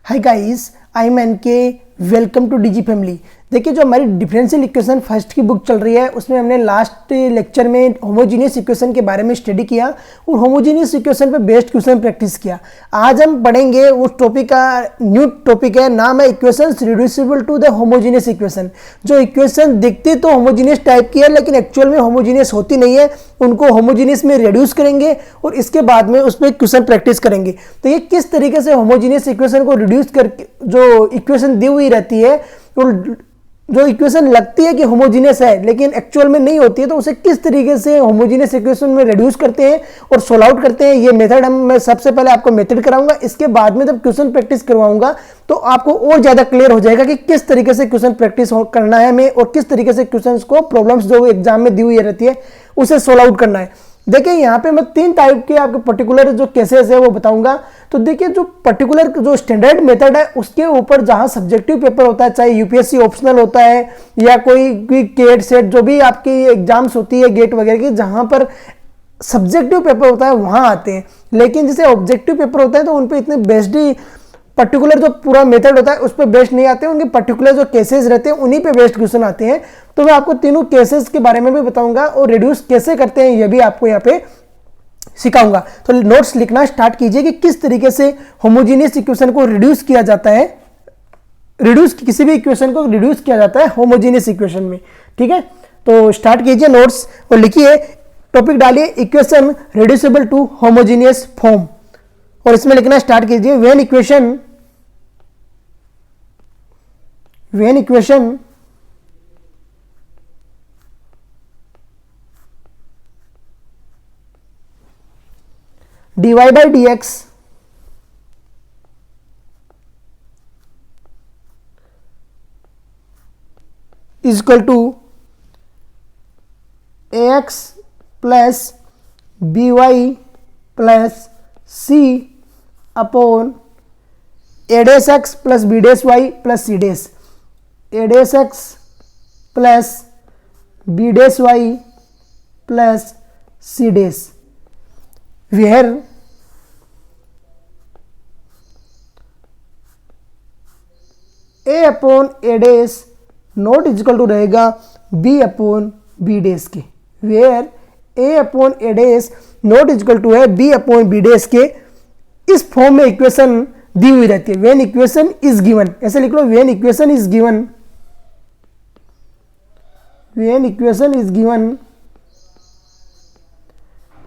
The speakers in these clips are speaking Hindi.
Hi guys, I am NK. Welcome to DG family. देखिए, जो हमारी डिफरेंशियल इक्वेशन फर्स्ट की बुक चल रही है उसमें हमने लास्ट लेक्चर में होमोजीनियस इक्वेशन के बारे में स्टडी किया और होमोजीनियस इक्वेशन पे बेस्ड क्वेश्चन प्रैक्टिस किया। आज हम पढ़ेंगे उस टॉपिक का न्यू टॉपिक है, नाम है equations reducible to the homogeneous equation. जो इक्वेशन दिखती तो होमोजीनियस टाइप की है लेकिन एक्चुअल में होमोजीनियस होती नहीं है, उनको होमोजीनियस में रिड्यूस करेंगे और इसके बाद में उस पर क्वेश्चन प्रैक्टिस करेंगे। तो ये किस तरीके से होमोजीनियस इक्वेशन को रिड्यूस करके जो इक्वेशन दी हुई रहती है और जो इक्वेशन लगती है कि होमोजीनियस है लेकिन एक्चुअल में नहीं होती है, तो उसे किस तरीके से होमोजीनियस इक्वेशन में रिड्यूस करते हैं और सोल्व आउट करते हैं, ये मेथड मैं सबसे पहले आपको मेथड कराऊंगा। इसके बाद में जब क्वेश्चन प्रैक्टिस करवाऊंगा तो आपको और ज्यादा क्लियर हो जाएगा कि किस तरीके से क्वेश्चन प्रैक्टिस करना है हमें और किस तरीके से क्वेश्चन को प्रॉब्लम्स जो एग्जाम में दी हुई रहती है उसे सोल्व आउट करना है। देखिए, यहाँ पे मैं 3 टाइप के आपके पर्टिकुलर जो केसेस है वो बताऊंगा। तो देखिए, जो पर्टिकुलर जो स्टैंडर्ड मेथड है उसके ऊपर जहाँ सब्जेक्टिव पेपर होता है, चाहे यूपीएससी ऑप्शनल होता है या कोई गेट सेट जो भी आपकी एग्जाम्स होती है गेट वगैरह की, जहाँ पर सब्जेक्टिव पेपर होता है वहाँ आते हैं। लेकिन जैसे ऑब्जेक्टिव पेपर होता है तो उन पर इतने बेस्ड पर्टिकुलर जो पूरा मेथड होता है उस पर बेस्ड नहीं आते हैं, उनके पर्टिकुलर जो केसेस रहते हैं उन्हीं पे बेस्ड क्वेश्चन आते हैं। तो मैं आपको तीनों केसेस के बारे में भी बताऊंगा और रिड्यूस कैसे करते हैं ये भी आपको यहाँ पे सिखाऊंगा। तो नोट्स लिखना स्टार्ट कीजिए कि किस तरीके से होमोजीनियस इक्वेशन को रिड्यूस किया जाता है, किसी भी इक्वेशन को रिड्यूस किया जाता है होमोजीनियस इक्वेशन में। ठीक है, तो स्टार्ट कीजिए नोट्स और लिखिए, टॉपिक डालिए equation reducible to homogeneous form और इसमें लिखना स्टार्ट कीजिए when equation dy by dx is equal to ax plus by plus c upon a dash x plus b dash y plus c dash, a dash x plus b dash y plus c dash, where a upon a dash not equal to रहेगा b अपॉन b dash के, where a upon a dash not equal to है b अपॉन b dash के। इस फॉर्म में इक्वेशन दी हुई रहती है व्हेन इक्वेशन इज गिवन, ऐसे लिख लो when equation is given, when equation is given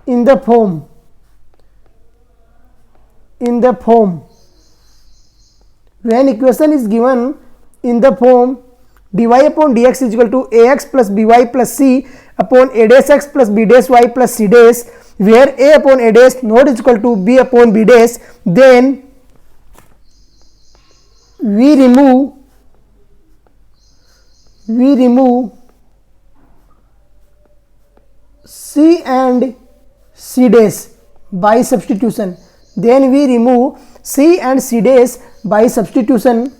in the form when equation is given in the form dy upon dx is equal to ax plus by plus c upon a dash x plus b dash y plus c dash, where a upon a dash not is equal to b upon b dash, then we remove c and c dash by substitution, then we remove c and c dash by substitution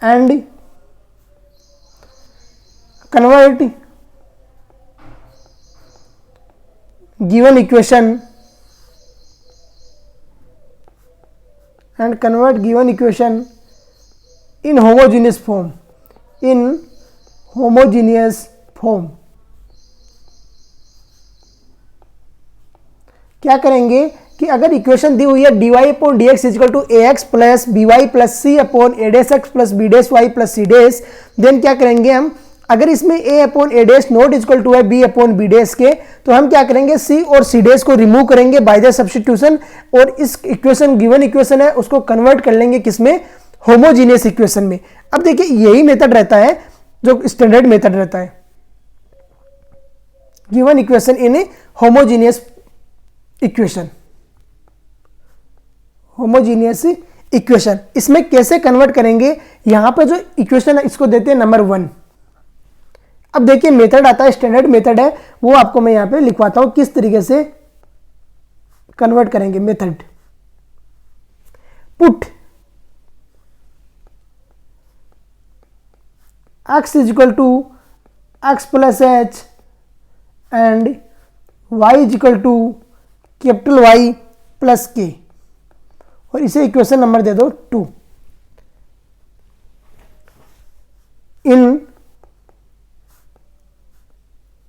and convert given equation in homogeneous form, क्या करेंगे कि अगर इक्वेशन दी हुई है dy upon dx equal to ax plus by plus c upon a dash x plus b dash y plus c dash, then क्या करेंगे हम, अगर इसमें a upon a dash not equal to है b अपॉन b dash के, तो हम क्या करेंगे c और c dash को रिमूव करेंगे बाय द सब्स्टिट्यूशन और इस इक्वेशन गिवन इक्वेशन है उसको कन्वर्ट कर लेंगे किसमें, होमोजीनियस इक्वेशन में। अब देखिए, यही मेथड रहता है जो स्टैंडर्ड मेथड रहता है, given equation in homogeneous equation. इसमें कैसे कन्वर्ट करेंगे, यहां पर जो इक्वेशन है इसको देते हैं नंबर 1। अब देखिए, मेथड आता है, स्टैंडर्ड मेथड है, वो आपको मैं यहां पे लिखवाता हूं किस तरीके से कन्वर्ट करेंगे। Method put x is equal to x plus h and Y is equal to capital Y plus K, और इसे इक्वेशन नंबर दे दो 2। इन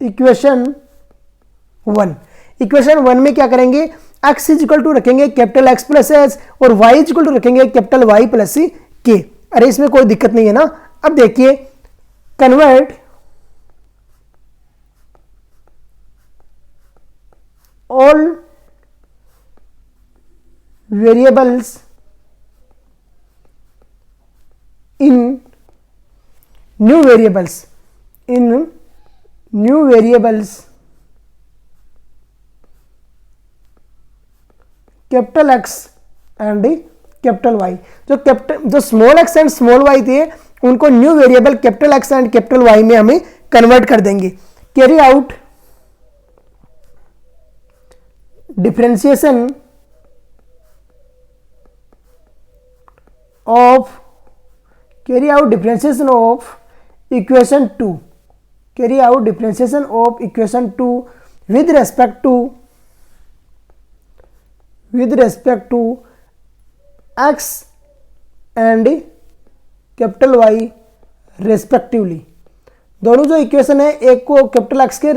इक्वेशन 1 में क्या करेंगे, x इज इक्वल टू रखेंगे कैपिटल एक्स प्लस एच और y इज इक्वल टू रखेंगे कैपिटल वाई प्लस के। अरे इसमें कोई दिक्कत नहीं है ना। अब देखिए, convert all variables in new variables capital X and capital Y. जो small X and small Y थे उनको new variable capital X and capital Y में हमें कन्वर्ट कर देंगे। Carry out differentiation of equation 2 with respect to x and capital y respectively. दोनों जो इक्वेशन है, एक को कैपिटल x के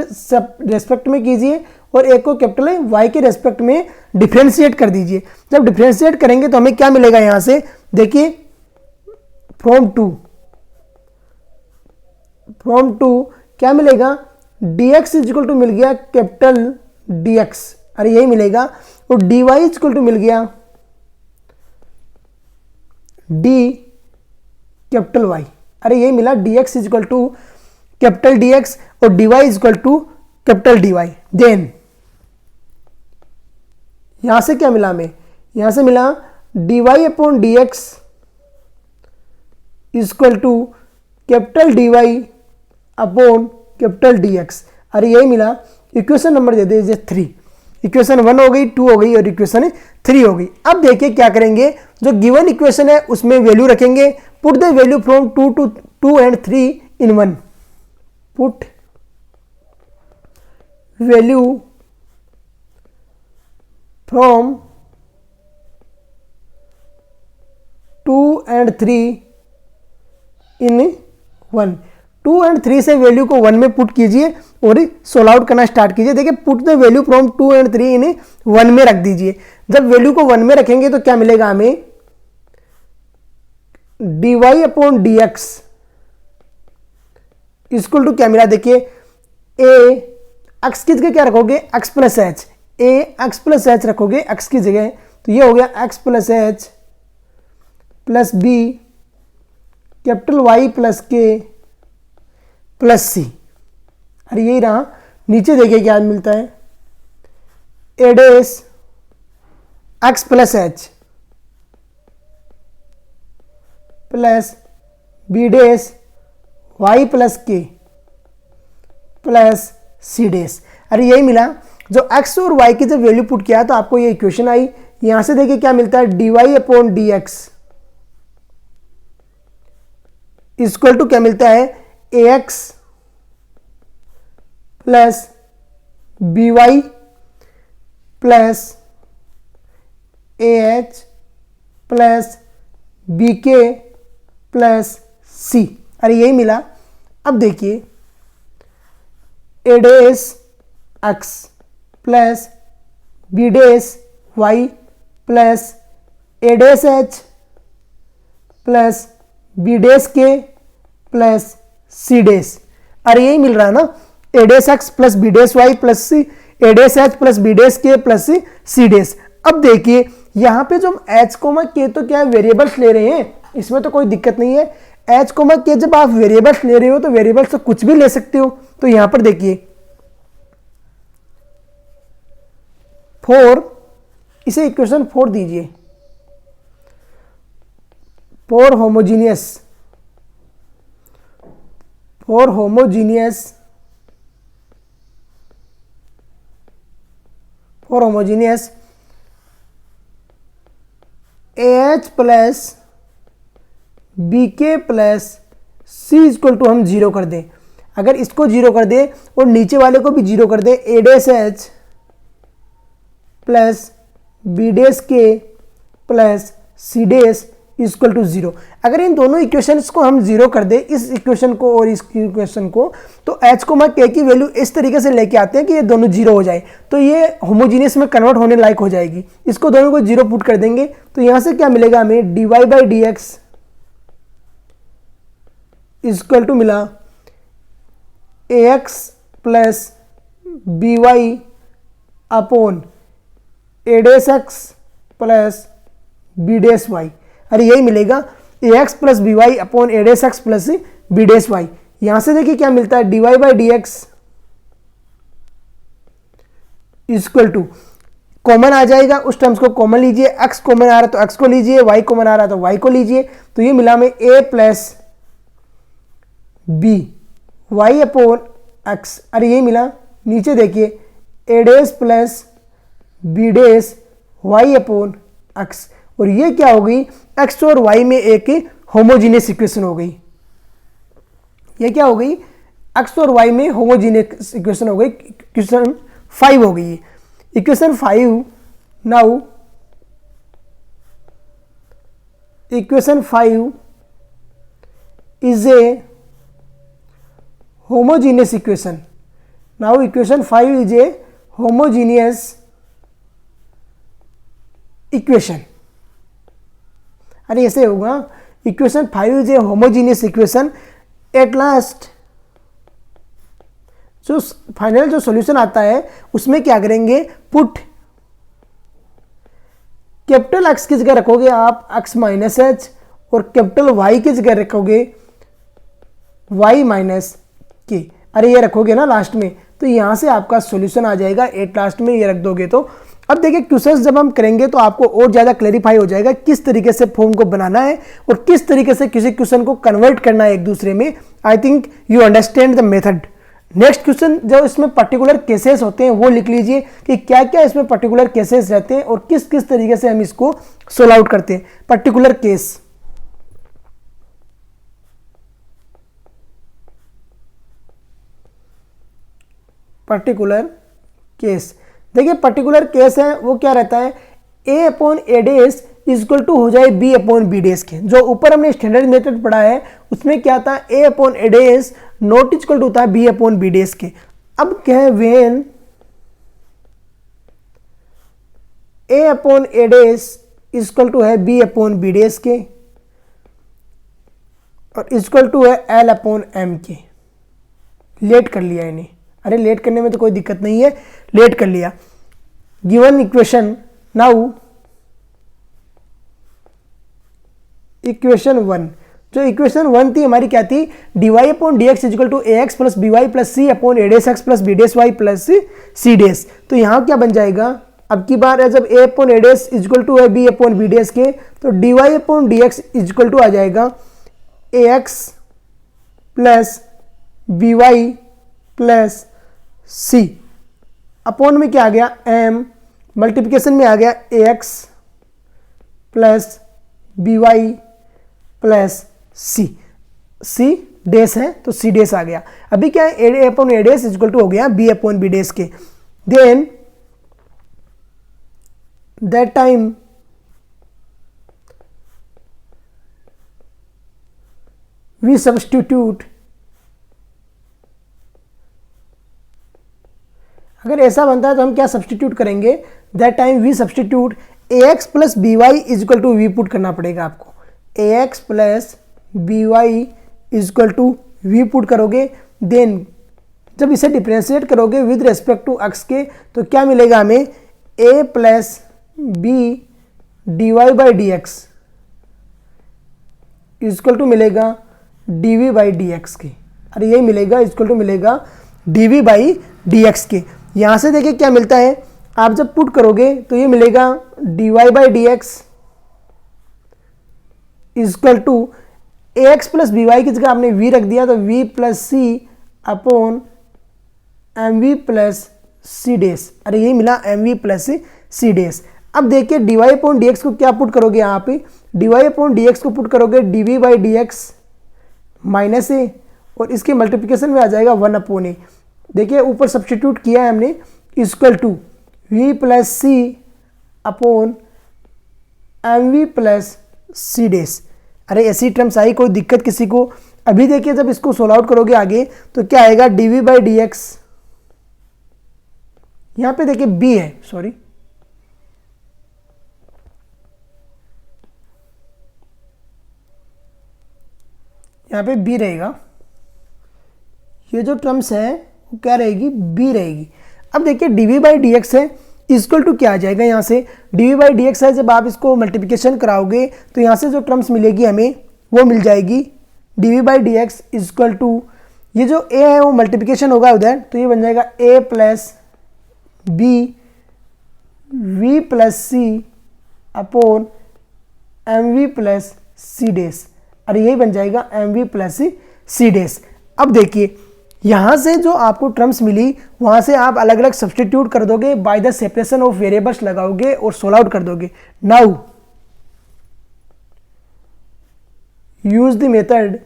रेस्पेक्ट में कीजिए और एक को कैपिटल y के रेस्पेक्ट में डिफरेंशिएट कर दीजिए। जब डिफरेंशिएट करेंगे तो हमें क्या मिलेगा, यहां से देखिए, फ्रॉम टू क्या मिलेगा, dx इज इक्वल टू मिल गया कैपिटल dx, अरे यही मिलेगा, और dy इज इक्वल टू मिल गया d कैपिटल y, अरे यही मिला, dx is equal to capital dx और dy is equal to capital dy। Then यहां से क्या मिला हमें, यहां से मिला dy upon dx is equal to capital dy upon capital dx, अरे यही मिला। इक्वेशन नंबर दे दीजिए 3। इक्वेशन 1 हो गई, 2 हो गई और इक्वेशन 3 हो गई। अब देखिए क्या करेंगे, जो गिवन इक्वेशन है उसमें वैल्यू रखेंगे। Put the value from 2 and 3 in 1। Put value from 2 and 3 in 1। 2 and 3 से वैल्यू को 1 में पुट कीजिए और सोल्व आउट करना स्टार्ट कीजिए। देखिए, put the value from 2 and 3 इन 1 में रख दीजिए। जब वैल्यू को 1 में रखेंगे तो क्या मिलेगा हमें, dy upon dx equal to क्या मिला, देखिए, a x की जगह क्या रखोगे, x plus H, x plus H रखोगे x की जगह, तो ये हो गया x plus H plus b capital y plus K plus C. अरे यही रहा। नीचे देखिए क्या मिलता है, A dash X plus H plus B dash Y plus K plus C dash. अरे यही मिला। जो x और y की जब वैल्यू पुट किया तो आपको ये इक्वेशन आई। यहां से देखिए क्या मिलता है, dy upon D X equal to क्या मिलता है, ax plus by plus ah plus bk plus c। अरे यही मिला। अब देखिए, a dash x plus b dash y plus a dash h plus B dash K plus C dash. अरे यही मिल रहा है ना, A dash X plus B dash Y plus C, A dash H plus B dash K plus C dash. अब देखिए यहाँ पे जो एच कोमा के तो क्या वेरिएबल्स ले रहे हैं, इसमें तो कोई दिक्कत नहीं है। एच कोमा के जब आप वेरिएबल्स ले रहे हो तो वेरिएबल्स तो कुछ भी ले सकते हो। तो यहां पर देखिए 4, इसे इक्वेशन 4 दीजिए। For homogeneous AH plus BK plus C equal to हम 0 कर दें। अगर इसको 0 कर दें और नीचे वाले को भी 0 कर दें, A dash H plus B dash K plus C dash equal to 0। अगर इन दोनों इक्वेशंस को हम जीरो कर दें, इस इक्वेशन को और इस इक्वेशन को, तो एच को के की वैल्यू इस तरीके से लेके आते हैं कि ये दोनों जीरो हो जाए, तो ये होमोजीनियस में कन्वर्ट होने लायक हो जाएगी। इसको दोनों को जीरो पुट कर देंगे तो यहां से क्या मिलेगा हमें, dy by D X equal to मिला A X plus B Y upon A dash X plus B dash Y. अरे यही मिलेगा A X plus B Y upon A dash X plus B dash Y. यहां से देखिए क्या मिलता है, D Y by D X equal to, common आ जाएगा, उस टर्म्स को कॉमन लीजिए, एक्स कॉमन आ रहा है तो एक्स को लीजिए, वाई कॉमन आ रहा है तो वाई को लीजिए, तो ये मिला हमें A plus B Y upon X. अरे यही मिला, नीचे देखिए A dash plus B dash Y upon X, और ये क्या हो गई, एक्स और वाई में एक होमोजीनियस इक्वेशन हो गई। ये क्या हो गई, एक्स और वाई में होमोजीनियस इक्वेशन हो गई, इक्वेशन 5 हो गई। Equation 5 now equation 5 is a homogeneous equation. Now equation 5 is a homogeneous equation. अरे ऐसे होगा, equation 5 is a homogeneous equation. At last जो फाइनल जो सॉल्यूशन आता है उसमें क्या करेंगे, पुट कैपिटल एक्स की जगह रखोगे आप एक्स माइनस एच, और कैपिटल वाई की जगह रखोगे वाई माइनस के। अरे ये रखोगे ना लास्ट में, तो यहां से आपका सॉल्यूशन आ जाएगा। एट लास्ट में ये रख दोगे तो अब देखिए क्वेश्चंस जब हम करेंगे तो आपको और ज़्यादा क्लैरिफाई हो जाएगा किस तरीके से फॉर्म को बनाना है और किस तरीके से किसी क्वेश्चन को कन्वर्ट करना है एक दूसरे में। I think you understand the method. Next question जो इसमें पर्टिकुलर केसेस होते हैं वो लिख लीजिए कि क्या क्या इसमें पर्टिकुलर केसेस रहते हैं और किस किस तरीके से हम इसको सोल्व आउट करते हैं। पर्टिकुलर केस, पर्टिकुलर केस देखिए, पर्टिकुलर केस है वो क्या रहता है, A upon A dash equal to हो जाए बी अपॉन बी डेस के। जो ऊपर हमने स्टैंडर्ड मेथड पढ़ा है उसमें क्या था, A upon A dash not equal to था बी अपॉन बी डेस के। अब क्या है, when A upon A dash equal to है बी अपॉन बी डेस के और इक्वल टू है एल अपॉन एम के। लेट कर लिया इन्हें, अरे लेट करने में तो कोई दिक्कत नहीं है, लेट कर लिया। गिवन इक्वेशन नाउ इक्वेशन 1, जो इक्वेशन 1 थी हमारी क्या थी, D Y upon D X equal to A X plus B Y plus C upon A dash X plus B dash Y plus C dash. तो यहाँ क्या बन जाएगा, अब की बार है जब A upon A dash equal to है बी अपॉन बी डेस के, तो D Y upon D X equal to आ जाएगा A X plus B Y plus C, upon में क्या आ गया एम, मल्टीप्लिकेशन में आ गया A X plus B Y plus C, C dash है तो सी डेस आ गया। अभी क्या है, A upon A dash equal to हो गया बी अपॉन बी डेस के। Then that time we substitute, अगर ऐसा बनता है तो हम क्या सब्स्टिट्यूट करेंगे, that time we substitute A X plus B Y equal to V put करना पड़ेगा आपको। A X plus B Y equal to V put करोगे, देन जब इसे डिफ्रेंशिएट करोगे विद रेस्पेक्ट टू एक्स के, तो क्या मिलेगा हमें, A plus B D Y by D X equal to मिलेगा D V by D X के। अरे यही मिलेगा, इजिकल टू मिलेगा D V by D X के। यहाँ से देखिए क्या मिलता है, आप जब पुट करोगे तो ये मिलेगा D Y by D X equal to A X plus B Y की जगह आपने वी रख दिया तो V plus C upon M V plus C dash. अरे यही मिला M V plus C dash. अब देखिए D Y upon D X को क्या पुट करोगे, यहाँ पे D Y upon D X को पुट करोगे D V by D X minus A, और इसके मल्टीप्लिकेशन में आ जाएगा 1 अपॉन ए। देखिए ऊपर सब्स्टिट्यूट किया है हमने, equal to V plus C upon M V plus C dash. अरे ऐसी टर्म्स आई, कोई दिक्कत किसी को? अभी देखिए जब इसको सोल्व आउट करोगे आगे तो क्या आएगा, D V by D X, यहां पे देखिए बी है, सॉरी यहाँ पे बी रहेगा, ये जो टर्म्स है वो क्या रहेगी, बी रहेगी। अब देखिए D V by D X है इक्वल टू क्या आ जाएगा, यहाँ से D V by D X है, जब आप इसको मल्टीप्लिकेशन कराओगे तो यहाँ से जो टर्म्स मिलेगी हमें वो मिल जाएगी D V by D X equal to, ये जो ए है वो मल्टीप्लिकेशन होगा उधर, तो ये बन जाएगा A plus B V plus C upon M V plus C dash, और यही बन जाएगा M V plus C dash. अब देखिए यहाँ से जो आपको टर्म्स मिली वहाँ से आप अलग अलग सब्सटीट्यूट कर दोगे, by the separation of variables लगाओगे और सोल्व आउट कर दोगे। Now use the method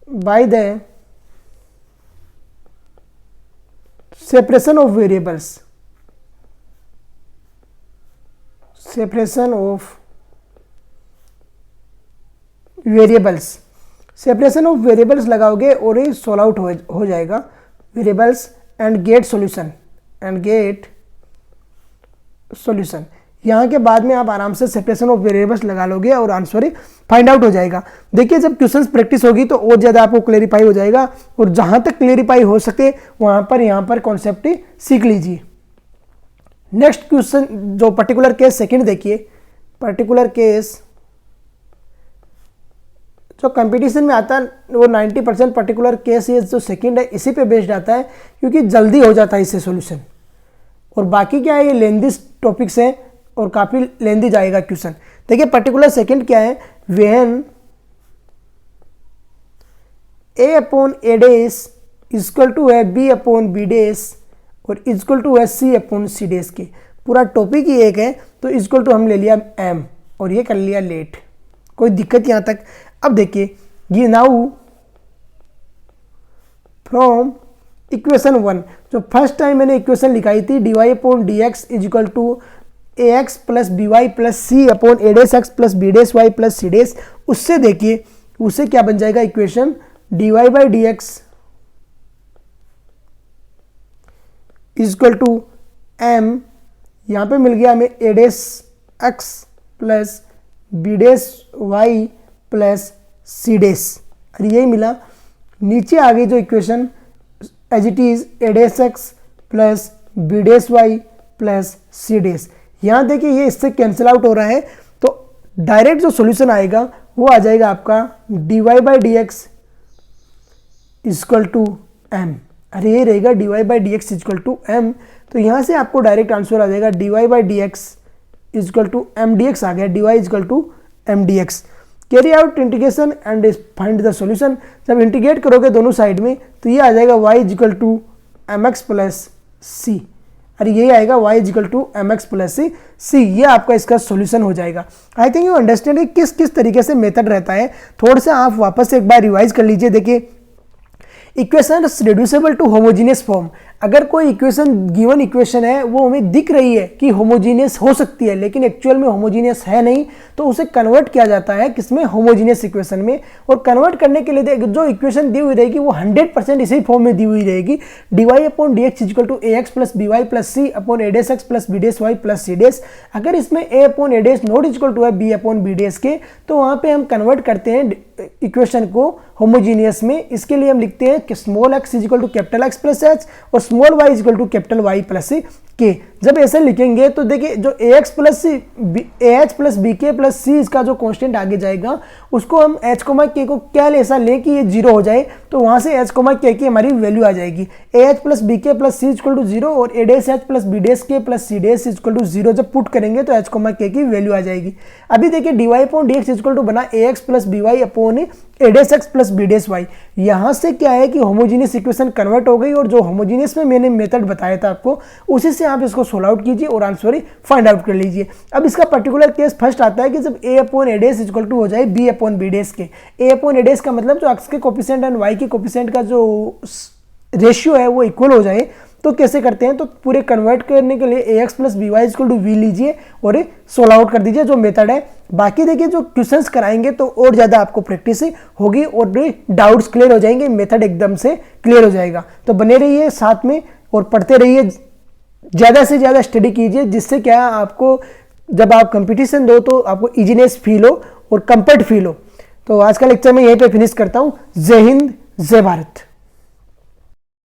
by the separation of variables, separation of variables, separation of variables लगाओगे और ये सोल्व आउट हो जाएगा variables and get solution, and get solution. यहाँ के बाद में आप आराम से सेपरेशन ऑफ वेरिएबल्स लगा लोगे और आंसर फाइंड आउट हो जाएगा। देखिए जब क्वेश्चंस प्रैक्टिस होगी तो और ज़्यादा आपको क्लेरिफाई हो जाएगा, और जहाँ तक क्लेरिफाई हो सके वहाँ पर यहाँ पर कॉन्सेप्ट सीख लीजिए। नेक्स्ट क्वेश्चन जो पर्टिकुलर केस सेकंड देखिए, पर्टिकुलर केस जो कंपटीशन में आता है वो 90% पर्टिकुलर केस ये जो सेकंड है इसी पे बेस्ड आता है, क्योंकि जल्दी हो जाता है इससे सॉल्यूशन, और बाकी क्या है ये लेंदी टॉपिक्स हैं और काफ़ी लेंदी जाएगा क्वेश्चन। देखिए पर्टिकुलर सेकंड क्या है, when A upon A dash equal to है बी अपॉन बी डेस और इक्वल टू है सी अपॉन सी डेस के, पूरा टॉपिक ही एक है तो इक्वल टू हम ले लिया एम और ये कर लिया लेट, कोई दिक्कत यहाँ तक? अब देखिए ये नाउ फ्रॉम इक्वेशन 1, जो फर्स्ट टाइम मैंने इक्वेशन लिखाई थी D Y upon D X is equal to A X plus B Y plus C upon A dash X plus B dash Y plus C dash, उससे देखिए उससे क्या बन जाएगा equation, D Y by D X equal to M, यहाँ पे मिल गया हमें A dash X plus B dash Y plus C dash, और यही मिला। नीचे आ गई जो equation as it is A dash X plus B dash Y plus C dash, यहाँ देखिए ये इससे कैंसिल आउट हो रहा है, तो डायरेक्ट जो सॉल्यूशन आएगा वो आ जाएगा आपका D Y by D X equal to M, अरे ये रहेगा D Y by D X equal to M, तो यहाँ से आपको डायरेक्ट आंसर आ जाएगा D Y by D X equal to M D X आ गया, D Y equal to M D X. Carry out integration and find the solution, जब इंटीग्रेट करोगे दोनों साइड में तो ये आ जाएगा y equal to M X plus C, अरे यही आएगा y equal to M X plus C, ये आपका इसका सॉल्यूशन हो जाएगा। आई थिंक यू अंडरस्टैंड किस किस तरीके से मेथड रहता है, थोड़ा सा आप वापस से एक बार रिवाइज कर लीजिए। देखिए equation reducible to homogeneous form, अगर कोई इक्वेशन गिवन इक्वेशन है वो हमें दिख रही है कि होमोजीनियस हो सकती है लेकिन एक्चुअल में होमोजीनियस है नहीं, तो उसे कन्वर्ट किया जाता है किसमें, होमोजीनियस इक्वेशन में। और कन्वर्ट करने के लिए जो इक्वेशन दी हुई रहेगी वो 100% इसी फॉर्म में दी हुई रहेगी, D Y upon D X equal to A X plus B Y plus C upon A dash X plus B dash Y plus C dash. अगर इसमें A upon A dash not equal to है बी अपॉन बी डेस के, तो वहाँ पे हम कन्वर्ट करते हैं इक्वेशन को होमोजीनियस में। इसके लिए हम लिखते हैं कि small X is equal to capital X plus H और small Y is equal to capital Y plus K. जब ऐसे लिखेंगे तो देखिए जो A X plus C A H plus B K plus C इसका जो कांस्टेंट आगे जाएगा उसको हम एच कोमा के को क्या ऐसा ले कि ये जीरो हो जाए, तो वहां से एच कोमा के की हमारी वैल्यू आ जाएगी A H plus B K plus C equal to zero और A dash H plus B dash K plus C dash equal to zero. जब पुट करेंगे तो एच कोमा के की वैल्यू आ जाएगी। अभी देखिए D Y upon D X equal to बना A X plus B Y upon A dash X plus B dash Y. यहाँ से क्या है कि होमोजीनियस इक्वेशन कन्वर्ट हो गई और जो होमोजीनियस में मैंने मेथड बताया था आपको उसी से आप इसको सोल्व आउट कीजिए और आंसर फाइंड आउट कर लीजिए। अब इसका पर्टिकुलर केस फर्स्ट आता है कि जब A upon A dash equal to हो जाए बी अपॉन बी डेस के। ए अपॉन ए डेस का मतलब जो एक्स के कोफिशिएंट एंड वाई के कोफिशिएंट का जो रेशियो है वो इक्वल हो जाए। तो कैसे करते हैं, तो पूरे कन्वर्ट करने के लिए A X plus B Y equal to V लीजिए और सोल्व आउट कर दीजिए जो मेथड है। बाकी देखिए जो क्वेश्चंस कराएंगे तो और ज़्यादा आपको प्रैक्टिस होगी और डाउट्स क्लियर हो जाएंगे, मेथड एकदम से क्लियर हो जाएगा। तो बने रहिए साथ में और पढ़ते रहिए, ज़्यादा से ज़्यादा स्टडी कीजिए, जिससे क्या आपको जब आप कंपटीशन दो तो आपको ईजीनेस फील हो और कंफर्ट फील हो। तो आज का लेक्चर मैं यहीं पे फिनिश करता हूँ। जय हिंद, जय भारत।